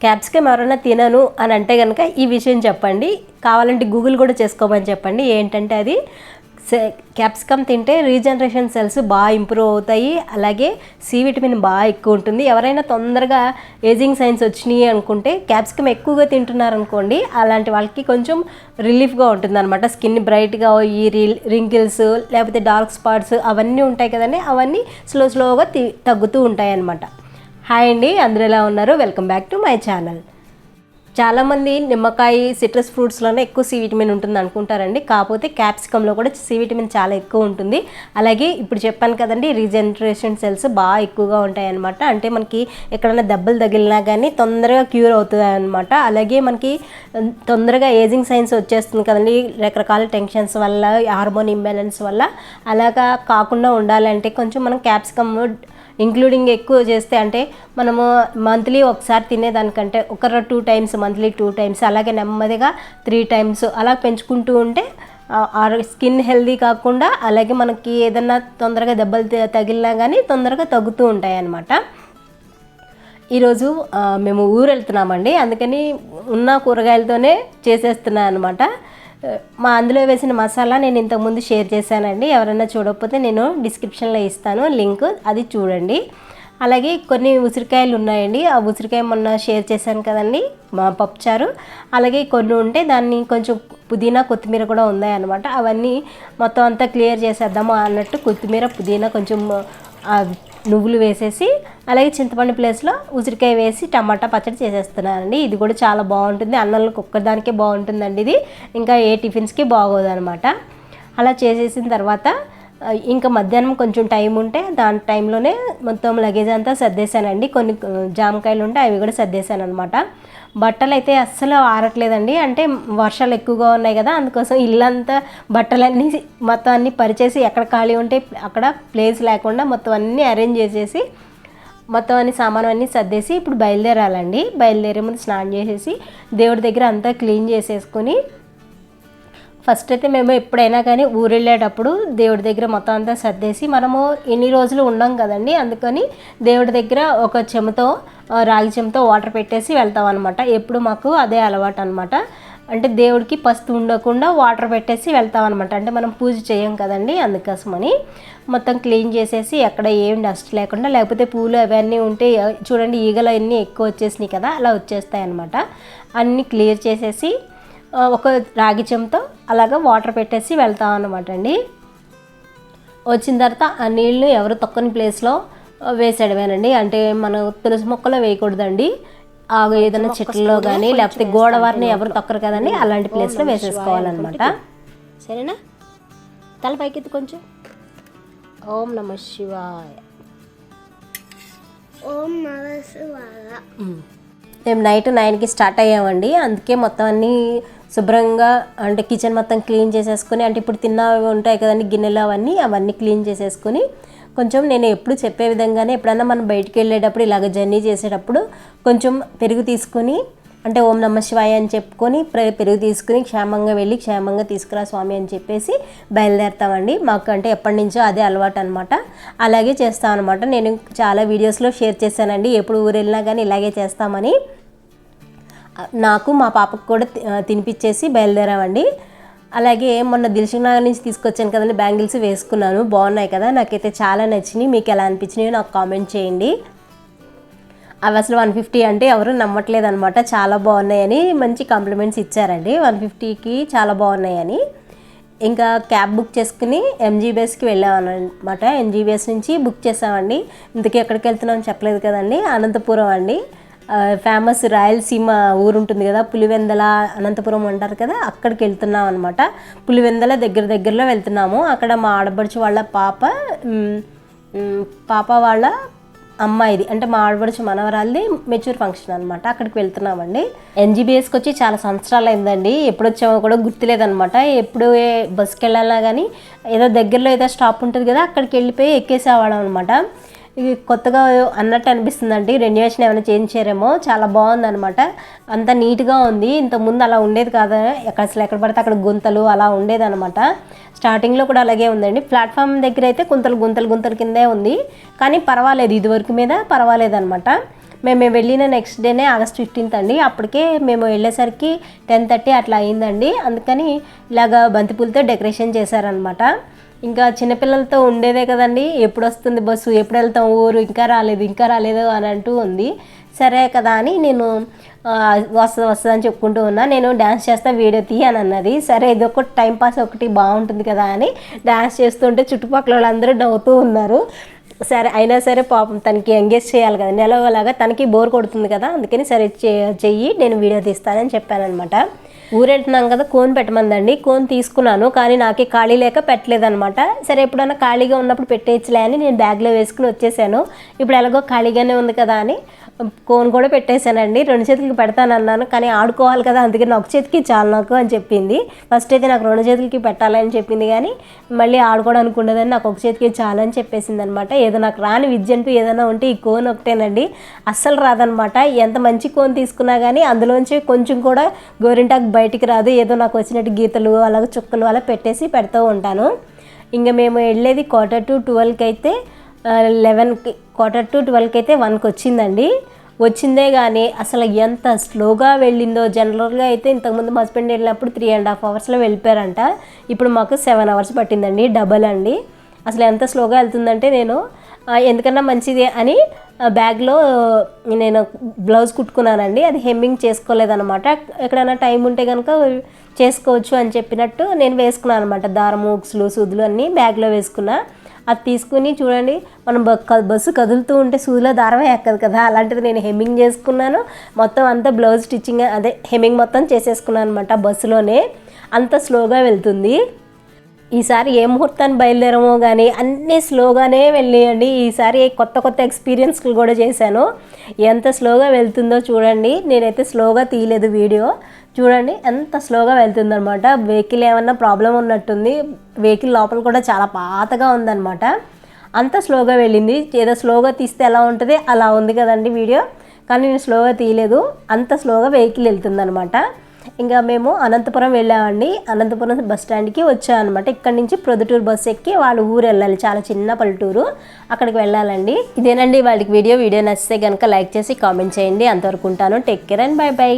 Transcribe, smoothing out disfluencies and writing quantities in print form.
Capsicum ఎవరైనా తినను అని అంటే కనుక ఈ విషయం చెప్పండి. కావాలంటే గూగుల్ కూడా చేసుకోమని చెప్పండి. ఏంటంటే అది క్యాప్సికమ్ తింటే రీజనరేషన్ సెల్స్ బాగా ఇంప్రూవ్ అవుతాయి. అలాగే సి విటమిన్ బాగా ఎక్కువ ఉంటుంది. ఎవరైనా తొందరగా ఏజింగ్ సైన్స్ వచ్చినాయి అనుకుంటే క్యాప్సికమ్ ఎక్కువగా తింటున్నారనుకోండి, అలాంటి వాళ్ళకి కొంచెం రిలీఫ్గా ఉంటుంది అనమాట. స్కిన్ బ్రైట్గా ఈ రింకిల్స్ లేకపోతే డార్క్ స్పాట్స్ అవన్నీ ఉంటాయి కదండి, అవన్నీ స్లోగా తగ్గుతూ ఉంటాయి అన్నమాట. హాయ్ అండి, అందరూ ఎలా ఉన్నారు? Welcome back to my channel. చాలామంది నిమ్మకాయ సిట్రస్ ఫ్రూట్స్లోనే ఎక్కువ సి విటమిన్ ఉంటుంది అనుకుంటారండి. కాకపోతే క్యాప్సికంలో కూడా సి విటమిన్ చాలా ఎక్కువ ఉంటుంది. అలాగే ఇప్పుడు చెప్పాను కదండి, రీజనరేషన్ సెల్స్ బాగా ఎక్కువగా ఉంటాయి అన్నమాట. అంటే మనకి ఎక్కడైనా దెబ్బలు తగిలినా కానీ తొందరగా క్యూర్ అవుతుంది అనమాట. అలాగే మనకి తొందరగా ఏజింగ్ సైన్స్ వచ్చేస్తుంది కదండి, రకరకాల టెన్షన్స్ వల్ల, హార్మోన్ ఇంబ్యాలెన్స్ వల్ల. అలాగా కాకుండా ఉండాలంటే కొంచెం మనం క్యాప్సికమ్ ఇంక్లూడింగ్ ఎక్కువ చేస్తే, అంటే మనము మంత్లీ ఒకసారి తినేదానికంటే ఒక 2 టైమ్స్, మంత్లీ 2 టైమ్స్, అలాగే నెమ్మదిగా 3 టైమ్స్ అలా పెంచుకుంటూ ఉంటే స్కిన్ హెల్దీ కాకుండా, అలాగే మనకి ఏదన్నా తొందరగా దెబ్బలు తగిలినా కానీ తొందరగా తగ్గుతూ ఉంటాయి అన్నమాట. ఈరోజు మేము ఊరు వెళ్తున్నామండి, అందుకని ఉన్న కూరగాయలతోనే చేసేస్తున్నాను అనమాట. మా అందులో వేసిన మసాలా నేను ఇంతకుముందు షేర్ చేశానండి. ఎవరైనా చూడకపోతే నేను డిస్క్రిప్షన్లో ఇస్తాను లింక్, అది చూడండి. అలాగే కొన్ని ఉసిరికాయలు ఉన్నాయండి, ఆ ఉసిరికాయ మొన్న షేర్ చేశాను కదండి మా పప్పుచారు. అలాగే కొన్ని ఉంటే దాన్ని కొంచెం పుదీనా కొత్తిమీర కూడా ఉన్నాయన్నమాట. అవన్నీ మొత్తం అంతా క్లియర్ చేసేద్దాము అన్నట్టు కొత్తిమీర పుదీనా కొంచెం నువ్వులు వేసేసి, అలాగే చింతపండు ప్లేస్లో ఉసిరికాయ వేసి టమాటా పచ్చడి చేసేస్తున్నానండి. ఇది కూడా చాలా బాగుంటుంది, అన్నంలోకి ఒక్కదానికే బాగుంటుందండి ఇది, ఇంకా ఏ టిఫిన్స్కి బాగోదు అనమాట. అలా చేసేసిన తర్వాత ఇంకా మధ్యాహ్నం కొంచెం టైం ఉంటే దాని టైంలోనే మొత్తం లగేజ్ అంతా సర్దేశానండి. కొన్ని జామకాయలు ఉంటే అవి కూడా సర్దేశాను అనమాట. బట్టలు అయితే అస్సలు ఆరట్లేదండి, అంటే వర్షాలు ఎక్కువగా ఉన్నాయి కదా, అందుకోసం ఇల్లంతా బట్టలన్నీ మొత్తం అన్నీ పరిచేసి, ఎక్కడ ఖాళీ ఉంటే అక్కడ ప్లేస్ లేకుండా మొత్తం అన్నీ అరేంజ్ చేసేసి, మొత్తం అన్ని సామాను అన్నీ సర్దేసి ఇప్పుడు బయలుదేరాలండి. బయలుదేరే ముందు స్నానం చేసేసి దేవుడి దగ్గర అంతా క్లీన్ చేసేసుకొని, ఫస్ట్ అయితే మేము ఎప్పుడైనా కానీ ఊరు వెళ్ళేటప్పుడు దేవుడి దగ్గర మొత్తం అంతా సర్దేసి, మనము ఎన్ని రోజులు ఉన్నాం కదండి, అందుకని దేవుడి దగ్గర ఒక చెంచాతో, రాగి చెంచాతో వాటర్ పెట్టేసి వెళ్తాం అనమాట. ఎప్పుడు మాకు అదే అలవాటు అనమాట. అంటే దేవుడికి పస్తు ఉండకుండా వాటర్ పెట్టేసి వెళ్తాం అనమాట. అంటే మనం పూజ చేయం కదండి, అందుకోసమని మొత్తం క్లీన్ చేసేసి ఎక్కడ ఏం డస్ట్ లేకుండా, లేకపోతే పూలు అవన్నీ ఉంటే చూడండి ఈగలు అన్నీ ఎక్కువ వచ్చేసినాయి కదా, అలా వచ్చేస్తాయి అనమాట. అన్నీ క్లియర్ చేసేసి ఒక రాగి చెంచాతో అలాగా వాటర్ పెట్టేసి వెళ్తాం అన్నమాట అండి. వచ్చిన తర్వాత ఆ నీళ్ళు ఎవరు తొక్కని ప్లేస్లో వేసేయడమేనండి. అంటే మనం తులసి మొక్కలో వేయకూడదండి, ఏదైనా చెట్లలో కానీ లేకపోతే గోడవారిని ఎవరు తొక్కరు కదండి, అలాంటి ప్లేస్లో వేసేసుకోవాలన్నమాట. సరేనా? తల పైకెత్తి కొంచెం. ఓం నమ శివాయ. ఓం నమ శివాయ. మేము నైట్ 9కి స్టార్ట్ అయ్యామండి, అందుకే మొత్తం అన్నీ శుభ్రంగా, అంటే కిచెన్ మొత్తం క్లీన్ చేసేసుకొని, అంటే ఇప్పుడు తిన్నవి ఉంటాయి కదండి గిన్నెలు, అవన్నీ క్లీన్ చేసేసుకొని, కొంచెం నేను ఎప్పుడు చెప్పే విధంగానే ఎప్పుడన్నా మనం బయటికి వెళ్ళేటప్పుడు ఇలాగ జర్నీ చేసేటప్పుడు కొంచెం పెరుగు తీసుకొని, అంటే ఓం నమ శివాయ అని చెప్పుకొని పెరుగు తీసుకుని క్షేమంగా వెళ్ళి క్షేమంగా తీసుకురా స్వామి అని చెప్పేసి బయలుదేరుతామండి. మాకు అంటే ఎప్పటి నుంచో అదే అలవాటు అనమాట. అలాగే చేస్తాం అనమాట. నేను చాలా వీడియోస్లో షేర్ చేశానండి, ఎప్పుడు ఊరు వెళ్ళినా కానీ ఇలాగే చేస్తామని. నాకు మా పాపకు కూడా తినిపించేసి బయలుదేరామండి. అలాగే మొన్న దిల్సుఖ్ నగర్ నుంచి తీసుకొచ్చాను కదండి బ్యాంగిల్స్, వేసుకున్నాను, బాగున్నాయి కదా, నాకైతే చాలా నచ్చినాయి. మీకు ఎలా అనిపించినాయో నాకు కామెంట్ చేయండి. అవి అసలు 150 అంటే ఎవరు నమ్మట్లేదు అనమాట, చాలా బాగున్నాయని మంచి కాంప్లిమెంట్స్ ఇచ్చారండి. 150కి చాలా బాగున్నాయని. ఇంకా క్యాబ్ బుక్ చేసుకుని ఎంజీబీఎస్కి వెళ్ళామన్నమాట. ఎంజీబీఎస్ నుంచి బుక్ చేసామండి. ఇంతకీ ఎక్కడికి వెళ్తున్నామని చెప్పలేదు కదండి, అనంతపురం అండి. ఫేమస్ రాయలసీమ ఊరు ఉంటుంది కదా, పులివెందల అనంతపురం అంటారు కదా, అక్కడికి వెళ్తున్నాం అనమాట. పులివెందల దగ్గరలో వెళ్తున్నాము. అక్కడ మా ఆడపడుచు వాళ్ళ పాప వాళ్ళ అమ్మాయిది, అంటే మా ఆడపడుచు మనవరాలది మెచ్యూర్ ఫంక్షన్ అనమాట. అక్కడికి వెళ్తున్నామండి. ఎన్జీబీఎస్కి వచ్చి చాలా సంవత్సరాలు అయిందండి, ఎప్పుడు వచ్చామో కూడా గుర్తులేదనమాట. ఎప్పుడు బస్కి వెళ్ళాలన్నా కానీ ఏదో దగ్గరలో ఏదో స్టాప్ ఉంటుంది కదా, అక్కడికి వెళ్ళిపోయి ఎక్కేసేవాళ్ళం అనమాట. ఇది కొత్తగా అన్నట్టు అనిపిస్తుందండి, రెన్యువేషన్ ఏమైనా చేయించారేమో, చాలా బాగుందనమాట. అంత నీట్గా ఉంది, ఇంతకుముందు అలా ఉండేది కాదు, ఎక్కడ పడితే అక్కడ గుంతలు అలా ఉండేదన్నమాట. స్టార్టింగ్లో కూడా అలాగే ఉందండి. ప్లాట్ఫామ్ దగ్గర అయితే గుంతలు కిందే ఉంది, కానీ పర్వాలేదు, ఇదివరకు మీద పర్వాలేదన్నమాట. మేము వెళ్ళిన నెక్స్ట్ డేనే ఆగస్ట్ 15th అండి. అప్పటికే మేము వెళ్ళేసరికి 10:30 అట్లా అయిందండి. అందుకని ఇలాగా బంతిపూలతో డెకరేషన్ చేశారనమాట. ఇంకా చిన్నపిల్లలతో ఉండేదే కదండి, ఎప్పుడు వస్తుంది బస్సు, ఎప్పుడు వెళ్తాం ఊరు, ఇంకా రాలేదు అని అంటూ ఉంది. సరే కదా అని నేను వస్తుంది అని చెప్పుకుంటూ ఉన్నా. నేను డ్యాన్స్ చేస్తా వీడియో అని అన్నది. సరే ఇది ఒక టైంపాస్ ఒకటి బాగుంటుంది కదా అని డ్యాన్స్ చేస్తుంటే చుట్టుపక్కల వాళ్ళందరూ నవ్వుతూ ఉన్నారు. సరే అయినా సరే పాపం తనకి ఎంగేజ్ చేయాలి కదా, నెలవలాగా తనకి బోర్ కొడుతుంది కదా, అందుకని సరే చెయ్యి నేను వీడియో తీస్తానని చెప్పానమాట. ఊరెళ్తున్నాం కదా కోన్ పెట్టమందండి. కోన్ తీసుకున్నాను, కానీ నాకే ఖాళీ లేక పెట్టలేదనమాట. సరే ఎప్పుడన్నా ఖాళీగా ఉన్నప్పుడు పెట్టేయచ్చులే అని నేను బ్యాగ్లో వేసుకుని వచ్చేసాను. ఇప్పుడు ఎలాగో ఖాళీగానే ఉంది కదా అని కోన్ కూడా పెట్టేశానండి. 2 చేతులకి పెడతానన్నాను, కానీ ఆడుకోవాలి కదా, అందుకని ఒక చేతికి చాలు నాకు అని చెప్పింది. ఫస్ట్ అయితే నాకు 2 చేతులకి పెట్టాలని చెప్పింది, కానీ మళ్ళీ ఆడుకోవడానికి ఉండదని నాకు ఒక చేతికి చాలు అని చెప్పేసింది అనమాట. ఏదో నాకు రాని విద్య అంటూ ఏదైనా ఉంటే ఈ కోన్ ఒకటేనండి, అస్సలు రాదనమాట. ఎంత మంచి కోన్ తీసుకున్నా కానీ అందులోంచి కొంచెం కూడా గోరింటాకు బయటికి రాదు. ఏదో నాకు వచ్చినట్టు గీతలు అలాగే చుక్కలు అలా పెట్టేసి పెడుతూ ఉంటాను. ఇంకా మేము వెళ్ళేది 11:45 అయితే 11కి 11:45 అయితే 1కి వచ్చిందండి. వచ్చిందే కానీ అసలు ఎంత స్లోగా వెళ్ళిందో. జనరల్గా అయితే ఇంతకుముందు మా హస్బెండ్ వెళ్ళినప్పుడు 3.5 అవర్స్లో వెళ్ళిపోయారంట. ఇప్పుడు మాకు 7 అవర్స్ పట్టిందండి, డబల్ అండి. అసలు ఎంత స్లోగా వెళ్తుందంటే నేను ఎందుకన్నా మంచిది అని బ్యాగ్లో నేను బ్లౌజ్ కుట్టుకున్నానండి. అది హెమ్మింగ్ చేసుకోలేదనమాట. ఎక్కడైనా టైం ఉంటే కనుక చేసుకోవచ్చు అని చెప్పినట్టు నేను వేసుకున్నాను అనమాట. దారం, ఉక్సులు, సూదులు అన్నీ బ్యాగ్లో వేసుకున్నా. అది తీసుకుని చూడండి, మనం బస్సు కదులుతూ ఉంటే సూదిలో దారమే ఎక్కదు కదా, అలాంటిది నేను హెమ్మింగ్ చేసుకున్నాను. మొత్తం అంతా బ్లౌజ్ స్టిచ్చింగ్ అదే హెమ్మింగ్ మొత్తం చేసేసుకున్నాను అనమాట. బస్సులోనే అంత స్లోగా వెళ్తుంది. ఈసారి ఏ ముహూర్తాన్ని బయలుదేరమో కానీ అన్నీ స్లోగానే వెళ్ళేయండి. ఈసారి కొత్త ఎక్స్పీరియన్స్లు కూడా చేశాను. ఎంత స్లోగా వెళ్తుందో చూడండి. నేనైతే స్లోగా తీయలేదు వీడియో, చూడండి ఎంత స్లోగా వెళ్తుందనమాట. వెహికల్ ఏమన్నా ప్రాబ్లం ఉన్నట్టుంది. వెహికల్ లోపల కూడా చాలా పాతగా ఉందన్నమాట. అంత స్లోగా వెళ్ళింది. ఏదో స్లోగా తీస్తే ఎలా ఉంటుంది అలా ఉంది కదండి వీడియో, కానీ నేను స్లోగా తీయలేదు. అంత స్లోగా వెహికల్ వెళ్తుందనమాట. ఇంకా మేము అనంతపురం వెళ్ళామండి. అనంతపురం బస్ స్టాండ్కి వచ్చామన్నమాట. ఇక్కడ నుంచి ప్రొద్దుటూరు బస్సు ఎక్కి వాళ్ళ ఊరు వెళ్ళాలి, చాలా చిన్న పల్లెటూరు, అక్కడికి వెళ్ళాలండి. ఇదేనండి వాళ్ళకి వీడియో నచ్చితే కనుక లైక్ చేసి కామెంట్ చేయండి. అంతవరకు ఉంటాను. Take care and by by.